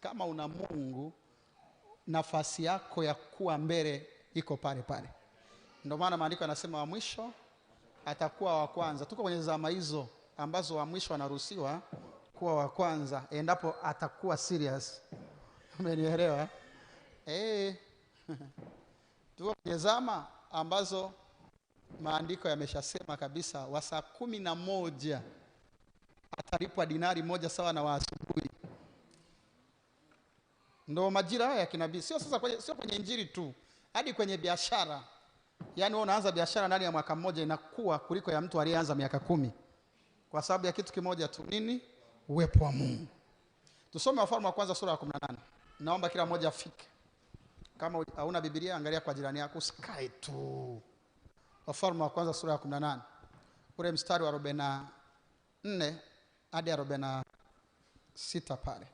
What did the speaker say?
Kama una Mungu, nafasi yako ya kuwa mbele iko pale pale. Ndio maana maandiko yanasema wa mwisho atakuwa wa kwanza. Tuko kwenye zama hizo ambazo wa mwisho anaruhusiwa kuwa wa kwanza endapo atakuwa serious. Umenielewa? Tuko kwenye zama ambazo maandiko yameshasema kabisa wa saa 11 atalipwa dinari moja sawa na wa asubuhi. Ndio majira haya ya kinabii. Sio kwenye injili tu, hadi kwenye biashara. Yaani wewe unaanza biashara ndani ya mwaka mmoja inakuwa kuliko ya mtu aliyeanza miaka 10. Kwa sababu ya kitu kimoja tu, nini? Uwepo wa Mungu. Tusome Wafalme wa kwanza sura ya 18. Naomba kila mmoja afike. Kama hauna Biblia angalia kwa jirani yako, usikae tu. Wafalme wa kwanza sura ya 18. Ule mstari wa 44 hadi 46 pale.